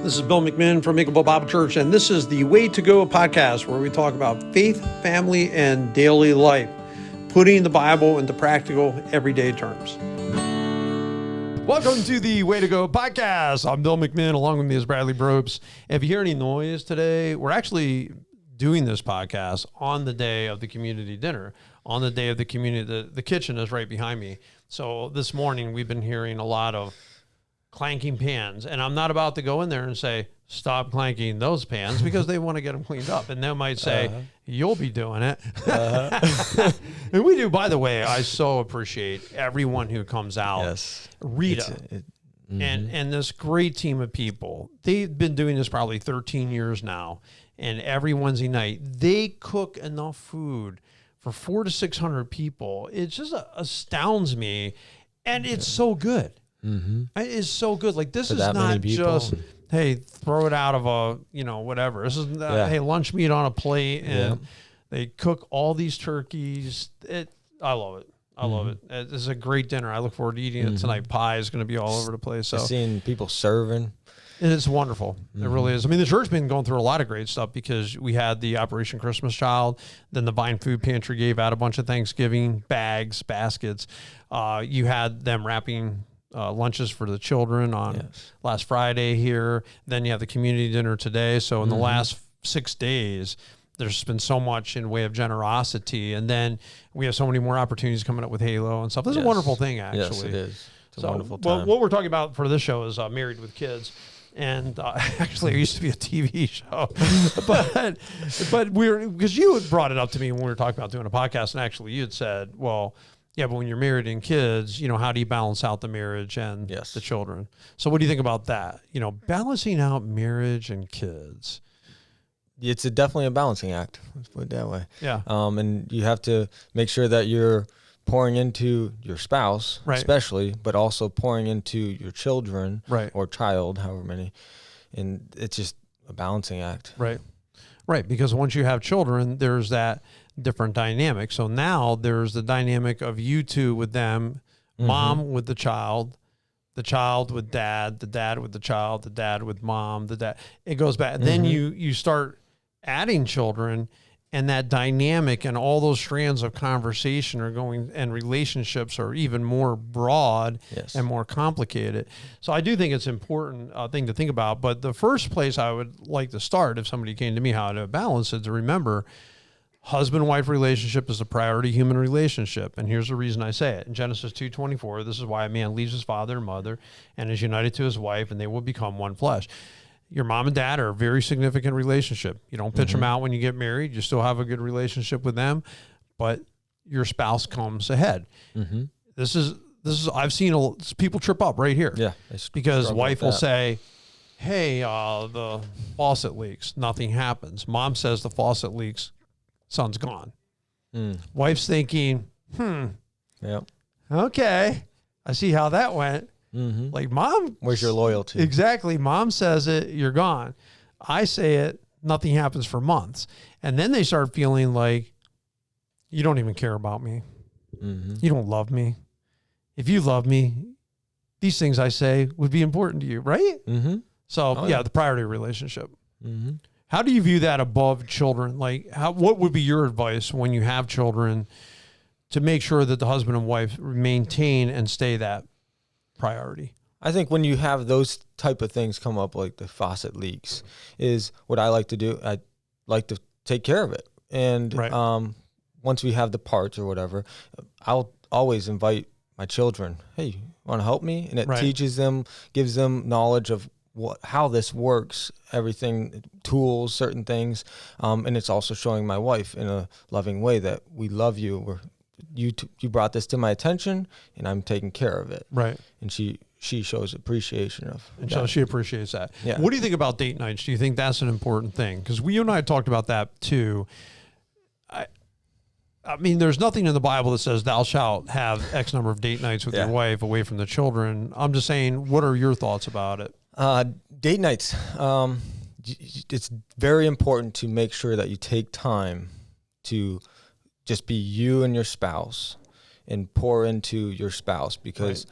This is Bill McMinn from Makeable Bible Church, and this is the Way to Go podcast, where we talk about faith, family, and daily life, putting the Bible into practical, everyday terms. Welcome to the Way to Go podcast. I'm Bill McMinn. Along with me is Bradley Brobes. If you hear any noise today, we're actually doing this podcast on the day of the community dinner. On the day of the community, the kitchen is right behind me. So this morning we've been hearing a lot of clanking pans, and I'm not about to go in there and say, stop clanking those pans, because they want to get them cleaned up. And they might say, you'll be doing it. And we do, by the way. I so appreciate everyone who comes out. Yes. Rita and this great team of people. They've been doing this probably 13 years now. And every Wednesday night, they cook enough food for 400 to 600 people. It just astounds me. And it's so good. Mm-hmm. It's so good. Like, this is not just, hey, throw it out of a, whatever. This is, hey, lunch meat on a plate, and they cook all these turkeys. I love it. I love it. It's a great dinner. I look forward to eating it tonight. Pie is going to be all over the place. So seeing people serving. And it's wonderful. It really is. I mean, the church has been going through a lot of great stuff, because we had the Operation Christmas Child. Then the Vine Food Pantry gave out a bunch of Thanksgiving baskets. You had them wrapping lunches for the children on last Friday here. Then you have the community dinner today. So in the last 6 days, there's been so much in way of generosity. And then we have so many more opportunities coming up with Halo and stuff. This is a wonderful thing, actually. Yes, it is. It's a wonderful time. Well, what we're talking about for this show is Married with Kids. And actually, it used to be a TV show, but because you had brought it up to me when we were talking about doing a podcast, and actually you had said, well, yeah, but when you're married and kids, how do you balance out the marriage and the children? So what do you think about that? Balancing out marriage and kids. It's definitely a balancing act. Let's put it that way. Yeah. And you have to make sure that you're pouring into your spouse, especially, but also pouring into your children or child, however many. And it's just a balancing act. Right. Right. Because once you have children, there's that different dynamic. So now there's the dynamic of you two with them, mom with the child with dad, the dad with the child, the dad with mom, the dad. It goes back. And then you start adding children, and that dynamic and all those strands of conversation are going, and relationships are even more broad and more complicated. So I do think it's an important thing to think about. But the first place I would like to start, if somebody came to me how to balance it, to remember husband-wife relationship is a priority human relationship. And here's the reason I say it. In Genesis 2:24, this is why a man leaves his father and mother and is united to his wife, and they will become one flesh. Your mom and dad are a very significant relationship. You don't pitch them out when you get married. You still have a good relationship with them, but your spouse comes ahead. This is I've seen people trip up right here. Yeah. Because wife will say, hey, the faucet leaks. Nothing happens. Mom says the faucet leaks. Son's gone. Wife's thinking, okay, I see how that went. Like, mom, where's your loyalty? Exactly. Mom says it, you're gone. I say it, nothing happens for months. And then they start feeling like, you don't even care about me. You don't love me. If you love me, these things I say would be important to you, right? So the priority relationship. How do you view that above children? Like, what would be your advice when you have children to make sure that the husband and wife maintain and stay that priority? I think when you have those type of things come up, like the faucet leaks, is what I like to do. I like to take care of it. And once we have the parts or whatever, I'll always invite my children, hey, want to help me? And it teaches them, gives them knowledge of how this works, everything, tools, certain things. And it's also showing my wife in a loving way that we love you. You brought this to my attention, and I'm taking care of it. Right. And she shows appreciation of it. And so she appreciates that. Yeah. What do you think about date nights? Do you think that's an important thing? Because you and I talked about that too. I mean, there's nothing in the Bible that says thou shalt have X number of date nights with your wife away from the children. I'm just saying, what are your thoughts about it? Date nights. It's very important to make sure that you take time to just be you and your spouse and pour into your spouse, because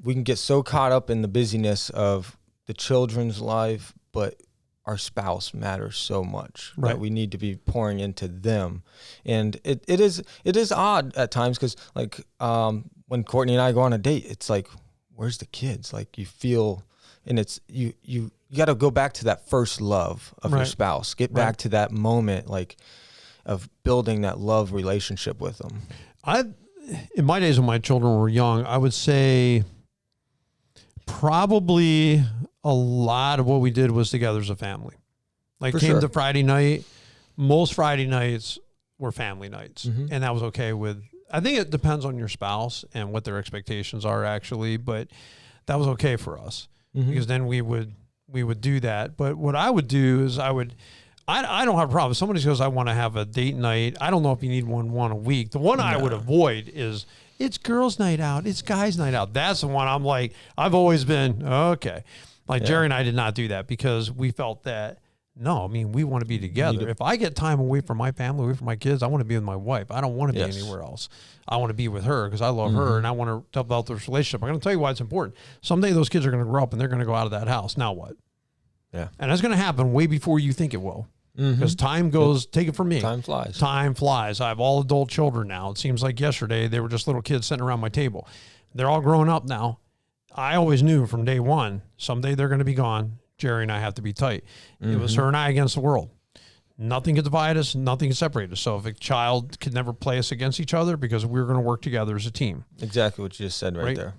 we can get so caught up in the busyness of the children's life, but our spouse matters so much that we need to be pouring into them. And it is odd at times because like when Courtney and I go on a date, it's like, where's the kids? Like you feel, and it's you got to go back to that first love of your spouse. Get back to that moment, like of building that love relationship with them. In my days when my children were young, I would say probably a lot of what we did was together as a family. Like to Friday night, most Friday nights were family nights. And that was okay with, I think it depends on your spouse and what their expectations are actually, but that was okay for us because then we would do that. But what I would do is I don't have a problem. If somebody says, I want to have a date night, I don't know if you need one a week. The one I would avoid is it's girls' night out. It's guys' night out. That's the one I'm like, I've always been, okay. Like Jerry and I did not do that because we felt that, no, I mean, we want to be together. If I get time away from my family, away from my kids, I want to be with my wife. I don't want to be anywhere else. I want to be with her because I love her and I want to develop this relationship. I'm going to tell you why it's important. Someday those kids are going to grow up and they're going to go out of that house. Now what? Yeah. And that's going to happen way before you think it will. Because time goes, take it from me. Time flies. Time flies. I have all adult children now. It seems like yesterday they were just little kids sitting around my table. They're all grown up now. I always knew from day one, someday they're going to be gone. Jerry and I have to be tight. It was her and I against the world. Nothing could divide us. Nothing could separate us. So if a child could never play us against each other because we were going to work together as a team. Exactly what you just said right there.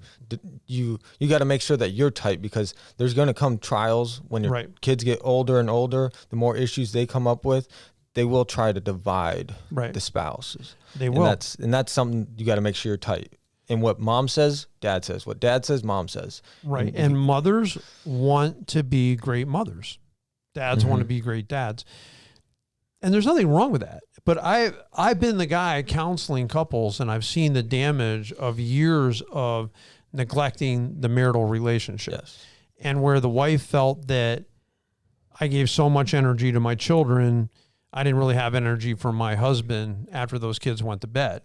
You got to make sure that you're tight because there's going to come trials when your kids get older and older. The more issues they come up with, they will try to divide the spouses. They will. And that's something you got to make sure you're tight. And what mom says, dad says. What dad says, mom says. Right. And mothers want to be great mothers. Dads want to be great dads. And there's nothing wrong with that. But I've been the guy counseling couples, and I've seen the damage of years of neglecting the marital relationship. Yes. And where the wife felt that I gave so much energy to my children, I didn't really have energy for my husband after those kids went to bed.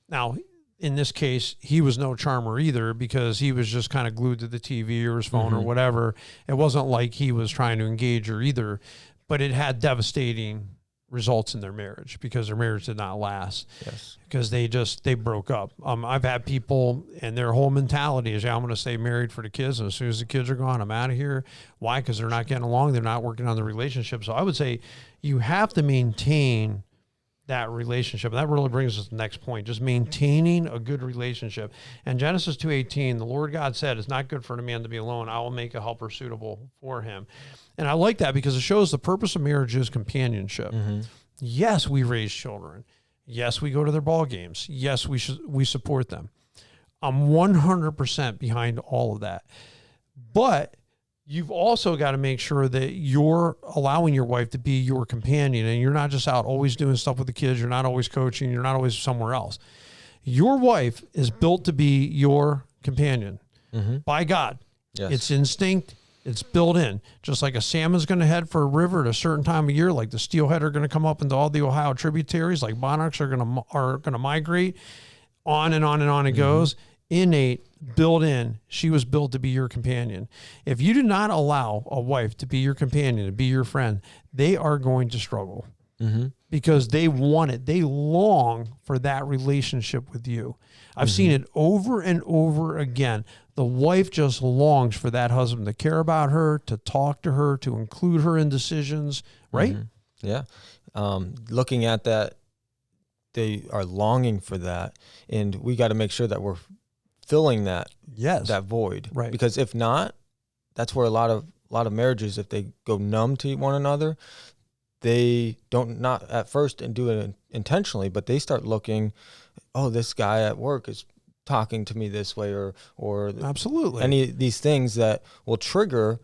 Now, in this case, he was no charmer either because he was just kind of glued to the TV or his phone or whatever. It wasn't like he was trying to engage her either, but it had devastating results in their marriage because their marriage did not last. Yes. Because they broke up. I've had people and their whole mentality is, I'm going to stay married for the kids. And as soon as the kids are gone, I'm out of here. Why? Because they're not getting along. They're not working on the relationship. So I would say you have to maintain that relationship. And that really brings us to the next point, just maintaining a good relationship. And Genesis 2:18, the Lord God said, it's not good for a man to be alone. I will make a helper suitable for him. And I like that because it shows the purpose of marriage is companionship. Yes, we raise children. Yes, we go to their ball games. Yes, we support them. I'm 100% behind all of that. But you've also got to make sure that you're allowing your wife to be your companion and you're not just out always doing stuff with the kids. You're not always coaching. You're not always somewhere else. Your wife is built to be your companion by God. Yes. It's instinct. It's built in. Just like a salmon's going to head for a river at a certain time of year, like the steelhead are going to come up into all the Ohio tributaries, like monarchs are going to migrate, on and on and on it goes. Innate, built in, she was built to be your companion. If you do not allow a wife to be your companion, to be your friend, they are going to struggle because they want it. They long for that relationship with you. I've seen it over and over again. The wife just longs for that husband to care about her, to talk to her, to include her in decisions, right? Yeah. Looking at that, they are longing for that. And we got to make sure that we're filling that void. Right. Because if not, that's where a lot of marriages, if they go numb to one another, they don't, not at first and do it intentionally, but they start looking, oh, this guy at work is talking to me this way, or absolutely any of these things that will trigger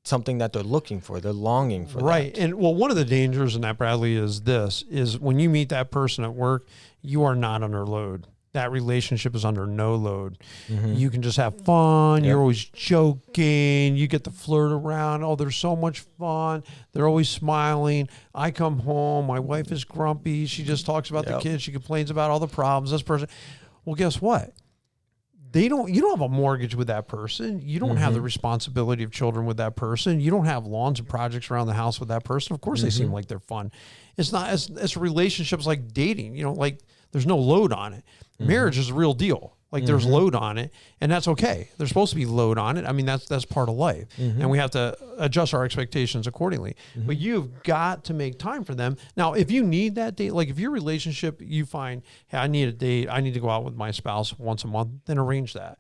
something that they're looking for. They're longing for. Right. That. And well, one of the dangers in that, Bradley, is when you meet that person at work, you are not under load. That relationship is under no load. You can just have fun. You're always joking. You get to flirt around. Oh, there's so much fun. They're always smiling. I come home. My wife is grumpy. She just talks about the kids. She complains about all the problems. This person. Well, guess what? you don't have a mortgage with that person. You don't have the responsibility of children with that person. You don't have lawns and projects around the house with that person. Of course they seem like they're fun. It's not as relationships like dating, like there's no load on it. Marriage is a real deal. Like there's load on it, and that's okay. There's supposed to be load on it. I mean, that's part of life, and we have to adjust our expectations accordingly. But you've got to make time for them. Now, if you need that date, like if your relationship, you find, hey, I need a date, I need to go out with my spouse once a month, then arrange that.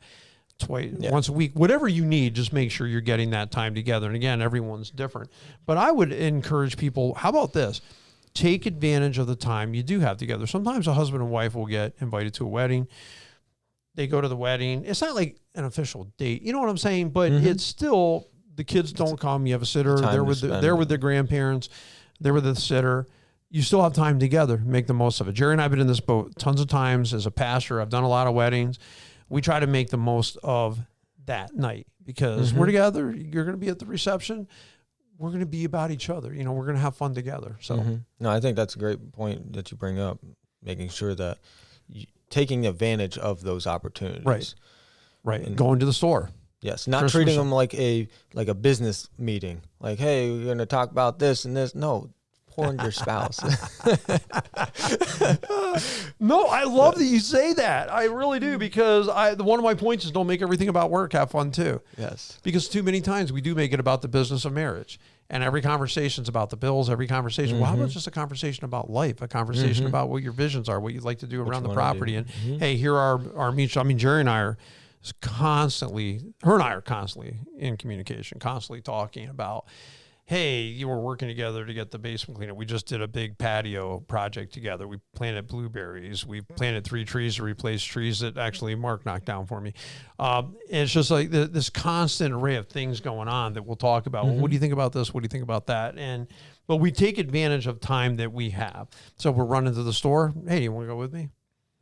Once a week, whatever you need, just make sure you're getting that time together. And again, everyone's different. But I would encourage people, how about this? Take advantage of the time you do have together. Sometimes a husband and wife will get invited to a wedding. They go to the wedding. It's not like an official date. You know what I'm saying? But it's still, the kids don't come. You have a sitter. They're with their grandparents. They're with the sitter. You still have time together. Make the most of it. Jerry and I have been in this boat tons of times as a pastor. I've done a lot of weddings. We try to make the most of that night because we're together. You're going to be at the reception. We're going to be about each other. We're going to have fun together. So, no, I think that's a great point that you bring up, making sure that taking advantage of those opportunities. Right. And going to the store. Yes. Not treating them like a business meeting. Like, hey, we're going to talk about this and this. No, pour into your spouse. No, I love that you say that. I really do, because one of my points is don't make everything about work. Have fun too. Yes. Because too many times we do make it about the business of marriage. And every conversation's about the bills, every conversation. Well, how about just a conversation about life, a conversation about what your visions are, what you'd like to do around the property. And hey, here are our mutual, Jerry and I are constantly in communication, constantly talking about, hey, you were working together to get the basement cleaned up. We just did a big patio project together. We planted blueberries. We planted 3 trees to replace trees that actually Mark knocked down for me. It's just like this constant array of things going on that we'll talk about. Well, what do you think about this? What do you think about that? But we take advantage of time that we have. So we're running to the store. Hey, do you want to go with me?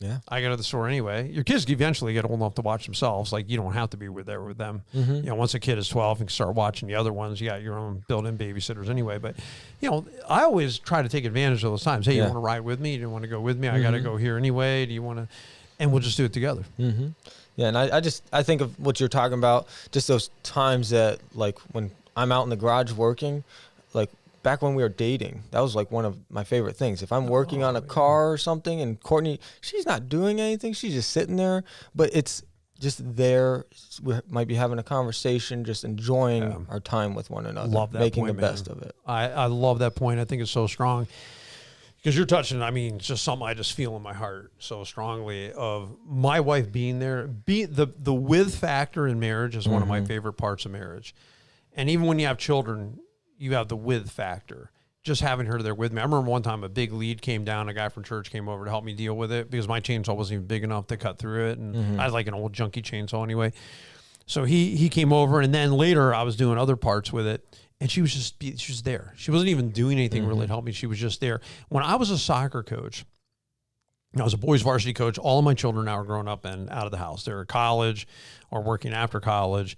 Yeah. I go to the store anyway. Your kids eventually get old enough to watch themselves. Like, you don't have to be there with them. Once a kid is 12 and can start watching the other ones, you got your own built-in babysitters anyway. But, I always try to take advantage of those times. Hey, you want to ride with me? You don't want to go with me? I got to go here anyway. Do you want to? And we'll just do it together. Yeah, and I think of what you're talking about, just those times that, like, when I'm out in the garage working, like, back when we were dating, that was like one of my favorite things. If I'm working on a car or something and Courtney, she's not doing anything, she's just sitting there, but it's just there. We might be having a conversation, just enjoying our time with one another, love that making point, the best of it. I love that point. I think it's so strong because you're touching, it's just something I just feel in my heart so strongly of my wife being there. The with factor in marriage is one of my favorite parts of marriage. And even when you have children, you have the with factor, just having her there with me. I remember one time a big lead came down, a guy from church came over to help me deal with it because my chainsaw wasn't even big enough to cut through it. And I had like an old junky chainsaw anyway. So he came over, and then later I was doing other parts with it, and she was there. She wasn't even doing anything really to help me. She was just there. When I was a soccer coach, I was a boys varsity coach. All of my children now are grown up and out of the house. They're at college or working after college.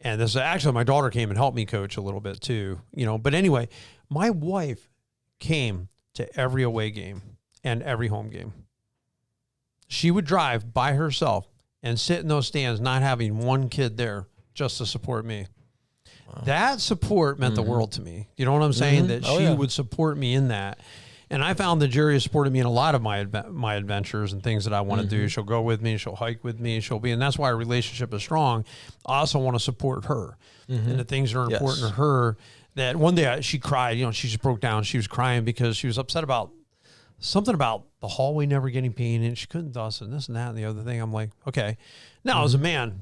And this actually, my daughter came and helped me coach a little bit too, But anyway, my wife came to every away game and every home game. She would drive by herself and sit in those stands, not having one kid there, just to support me. Wow. That support meant the world to me. You know what I'm saying? That she would support me in that. And I found that Jerry has supported me in a lot of my adventures and things that I want to do. She'll go with me, she'll hike with me, and that's why our relationship is strong. I also want to support her and the things that are important to her. That one day she cried, she just broke down. She was crying because she was upset about something about the hallway never getting painted, and she couldn't dust and this and that and the other thing. I'm like, okay. Now as a man,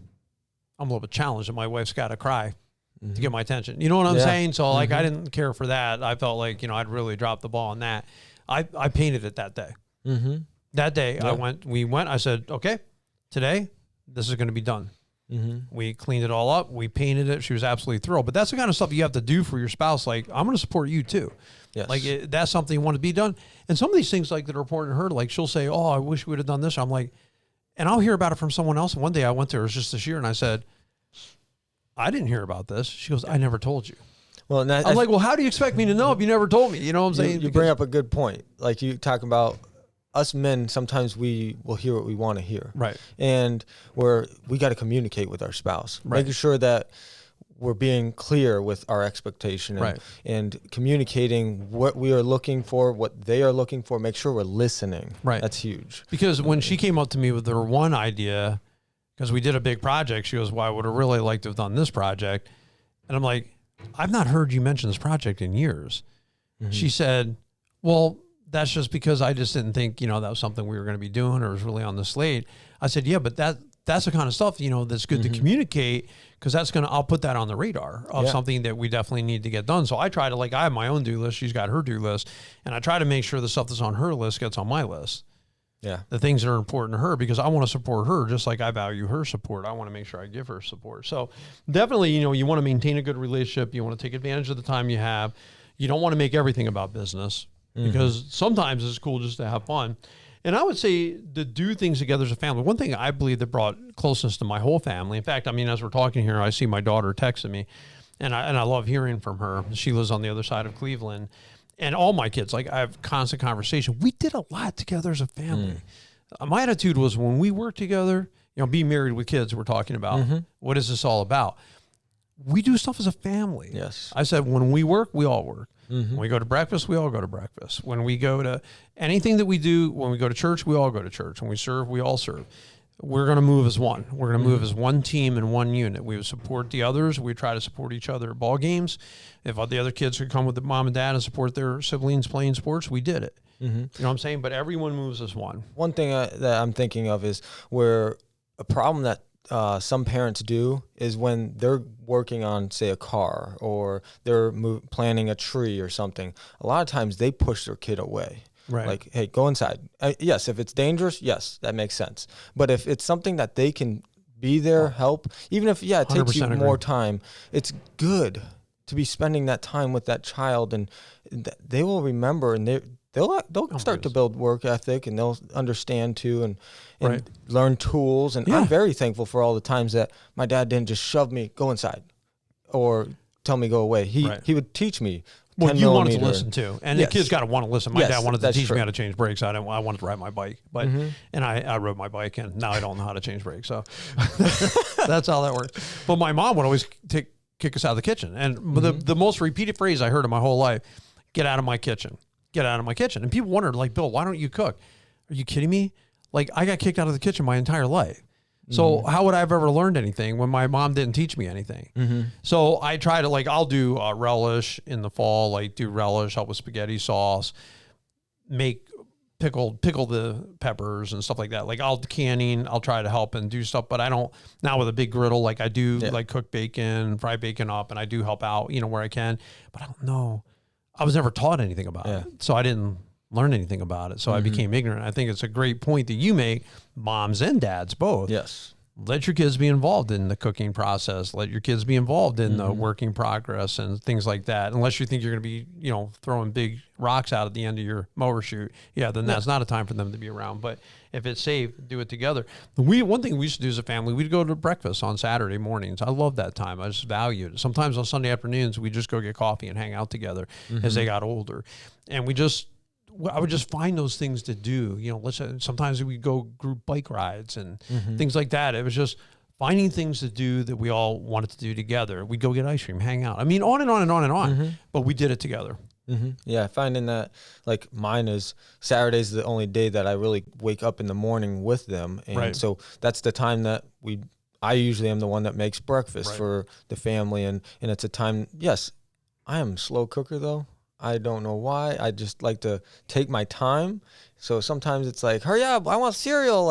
I'm a little bit challenged that my wife's got to cry to get my attention. You know what I'm saying? So I didn't care for that. I felt like, I'd really dropped the ball on that. I painted it that day. That day we went, I said, okay, today this is going to be done. We cleaned it all up. We painted it. She was absolutely thrilled. But that's the kind of stuff you have to do for your spouse. Like, I'm going to support you too. Yes. Like that's something you want to be done. And some of these things like that are important to her, like she'll say, oh, I wish we would have done this. I'm like, and I'll hear about it from someone else. And one day I went to her, it was just this year, and I said, I didn't hear about this. She goes, I never told you. Well, I'm like, well, how do you expect me to know if you never told me? You know what I'm saying? You bring up a good point. Like you talk about us men, sometimes we will hear what we want to hear. Right. And we got to communicate with our spouse, right. making sure that we're being clear with our expectation and, right. and communicating what we are looking for, what they are looking for, make sure we're listening. Right. That's huge. Because when she came up to me with her one idea, because we did a big project, she goes, well, I would have really liked to have done this project. And I'm like, I've not heard you mention this project in years. Mm-hmm. She said, well, that's just because I just didn't think, that was something we were going to be doing or was really on the slate. I said, yeah, but that's the kind of stuff, that's good mm-hmm. to communicate, because I'll put that on the radar of something that we definitely need to get done. So I try to, I have my own do list. She's got her do list, and I try to make sure the stuff that's on her list gets on my list. Yeah. The things that are important to her, because I want to support her just like I value her support. I want to make sure I give her support. So definitely, you want to maintain a good relationship. You want to take advantage of the time you have. You don't want to make everything about business, because sometimes it's cool just to have fun. And I would say to do things together as a family. One thing I believe that brought closeness to my whole family. In fact, as we're talking here, I see my daughter texting me, and I love hearing from her. She lives on the other side of Cleveland, and all my kids, I have constant conversation. We did a lot together as a family. My attitude was, when we work together, being married with kids, we're talking about, what is this all about? We do stuff as a family. Yes. I said, when we work, we all work. When we go to breakfast, we all go to breakfast. When we go to anything that we do, when we go to church, we all go to church. When we serve, we all serve. We're going to move as one. We're going to move as one team and one unit. We would support the others. We try to support each other at ball games. If the other kids could come with the mom and dad and support their siblings playing sports, we did it. You know what I'm saying? But everyone moves as one. One thing that I'm thinking of is where a problem that some parents do is when they're working on, say, a car, or they're planting a tree or something. A lot of times they push their kid away. Right. Like, hey, go inside. Yes, if it's dangerous, yes, that makes sense. But if it's something that they can be there, help, even if, it takes you more time, it's good to be spending that time with that child, and they will remember, and they'll start to build work ethic, and they'll understand too, and learn tools. And I'm very thankful for all the times that my dad didn't just shove me, go inside, or tell me go away. He would teach me. Well, you wanted to listen too, and the kids got to want to listen. My dad wanted to teach me how to change brakes. I wanted to ride my bike, but and I rode my bike, and now I don't know how to change brakes. So that's how that works. But my mom would always kick us out of the kitchen, and the most repeated phrase I heard in my whole life: "Get out of my kitchen! Get out of my kitchen!" And people wondered, Bill, why don't you cook? Are you kidding me? I got kicked out of the kitchen my entire life. So how would I have ever learned anything when my mom didn't teach me anything? So I try to, I'll do relish in the fall, do relish, help with spaghetti sauce, make pickle the peppers and stuff like that. I'll try to help and do stuff, but I don't, now with a big griddle, I do cook bacon, fry bacon up, and I do help out, where I can, but I don't know. I was never taught anything about it. So I didn't learn anything about it. So I became ignorant. I think it's a great point that you make, moms and dads both. Yes. Let your kids be involved in the cooking process. Let your kids be involved in the working progress and things like that. Unless you think you're going to be, throwing big rocks out at the end of your mower chute. Then that's not a time for them to be around. But if it's safe, do it together. One thing we used to do as a family, we'd go to breakfast on Saturday mornings. I love that time. I just valued it. Sometimes on Sunday afternoons, we just go get coffee and hang out together as they got older. And I would just find those things to do. Sometimes we go group bike rides and things like that. It was just finding things to do that we all wanted to do together. We'd go get ice cream, hang out. On and on and on and on. But we did it together. Yeah, finding that, mine is Saturday's the only day that I really wake up in the morning with them. And so that's the time that I usually am the one that makes breakfast for the family. And it's a time, yes, I am a slow cooker though. I don't know why. I just like to take my time. So sometimes it's hurry up, I want cereal.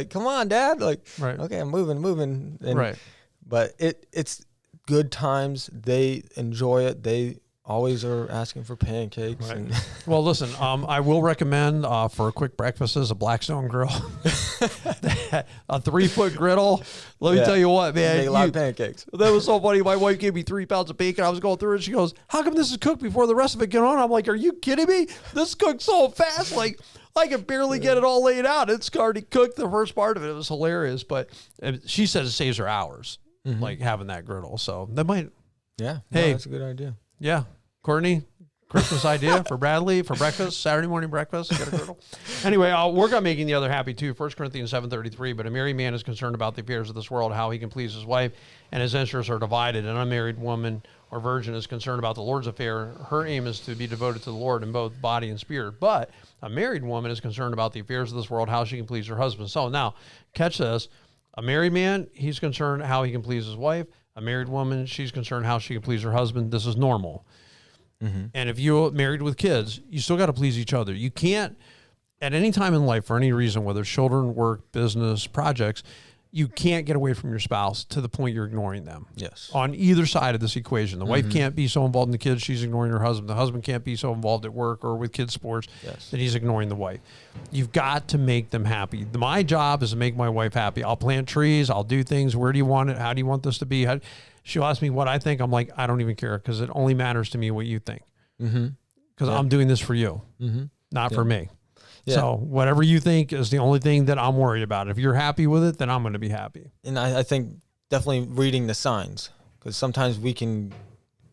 Come on, Dad. Okay, I'm moving. And, but it's good times. They enjoy it. They always are asking for pancakes. And well, listen, I will recommend for quick breakfasts a Blackstone grill, a 3-foot griddle. Let me tell you what, man, make a lot of pancakes. That was so funny. My wife gave me 3 pounds of bacon. I was going through it. She goes, "How come this is cooked before the rest of it get on?" I'm like, "Are you kidding me? This cooked so fast. I can barely get it all laid out. It's already cooked." The first part of it was hilarious, but she says it saves her hours, having that griddle. So that might. Yeah. Hey, that's a good idea. Yeah. Courtney, Christmas idea for Bradley for breakfast, Saturday morning breakfast. Get a girdle. Anyway, I'll work on making the other happy too. 1 Corinthians 7:33. But a married man is concerned about the affairs of this world, how he can please his wife, and his interests are divided. An unmarried woman or virgin is concerned about the Lord's affair. Her aim is to be devoted to the Lord in both body and spirit. But a married woman is concerned about the affairs of this world, how she can please her husband. So now, catch this. A married man, he's concerned how he can please his wife. A married woman, she's concerned how she can please her husband. This is normal. Mm-hmm. And if you're married with kids, you still got to please each other. You can't, at any time in life, for any reason, whether it's children, work, business, projects, you can't get away from your spouse to the point you're ignoring them. Yes. On either side of this equation. The wife can't be so involved in the kids, she's ignoring her husband. The husband can't be so involved at work or with kids' sports that he's ignoring the wife. You've got to make them happy. My job is to make my wife happy. I'll plant trees. I'll do things. Where do you want it? How do you want this to be? She'll ask me what I think. I'm like, I don't even care because it only matters to me what you think. Because I'm doing this for you, not for me. Yeah. So whatever you think is the only thing that I'm worried about. If you're happy with it, then I'm going to be happy. And I think definitely reading the signs, because sometimes we can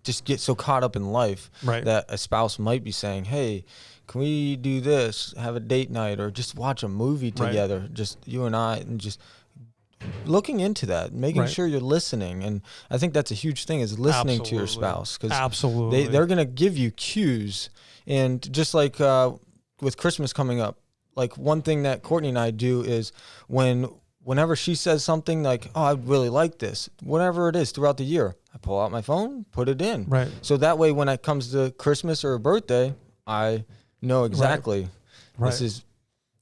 just get so caught up in life that a spouse might be saying, hey, can we do this, have a date night, or just watch a movie together, just you and I, and just looking into that, making sure you're listening. And I think that's a huge thing, is listening to your spouse, because they're going to give you cues. And just like with Christmas coming up, like one thing that Courtney and I do is whenever she says something like, oh, I really like this, whatever it is throughout the year, I pull out my phone, put it in. Right. So that way when it comes to Christmas or a birthday, I know exactly this is.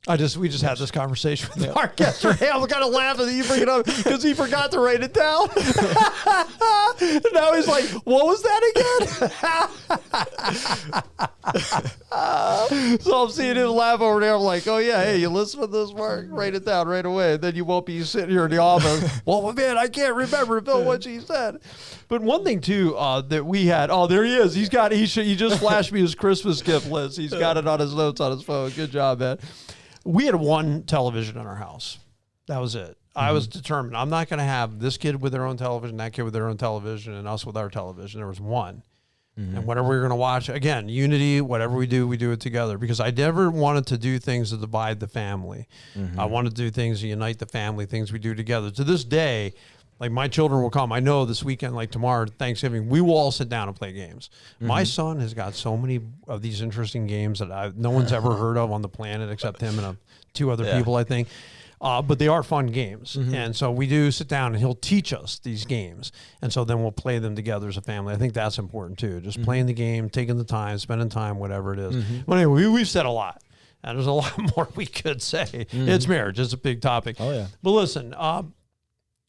We just had this conversation with Mark yesterday. I'm kind of laughing that you bring it up because he forgot to write it down. Now he's like, what was that again? So I'm seeing him laugh over there. I'm like, oh yeah, hey, you listen to this, Mark? Write it down right away. Then you won't be sitting here in the office. Well, man, I can't remember, Bill, what she said. But one thing too that we had. Oh, there he is. He just flashed me his Christmas gift list. He's got it on his notes on his phone. Good job, man. We had one television in our house. That was it. I was determined. I'm not going to have this kid with their own television, that kid with their own television, and us with our television. There was one. And whatever we were going to watch, again, unity, whatever we do it together. Because I never wanted to do things to divide the family. I wanted to do things to unite the family, things we do together. To this day, like my children will come. I know this weekend, like tomorrow, Thanksgiving, we will all sit down and play games. My son has got so many of these interesting games that no one's ever heard of on the planet except him and two other people, I think. But they are fun games. And so we do sit down and he'll teach us these games. And so then we'll play them together as a family. I think that's important too. Just playing the game, taking the time, spending time, whatever it is. But anyway, we've said a lot. And there's a lot more we could say. It's marriage. It's a big topic. Oh, yeah. But listen,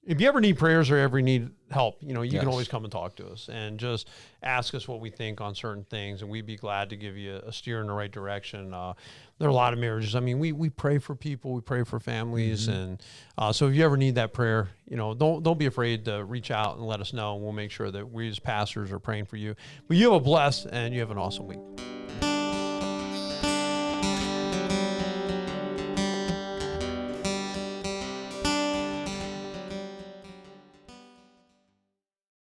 if you ever need prayers or ever need help, you can always come and talk to us and just ask us what we think on certain things, and we'd be glad to give you a steer in the right direction. There are a lot of marriages. I mean, we pray for people, we pray for families, and so if you ever need that prayer, don't be afraid to reach out and let us know, and we'll make sure that we as pastors are praying for you. But you have a blessed and you have an awesome week.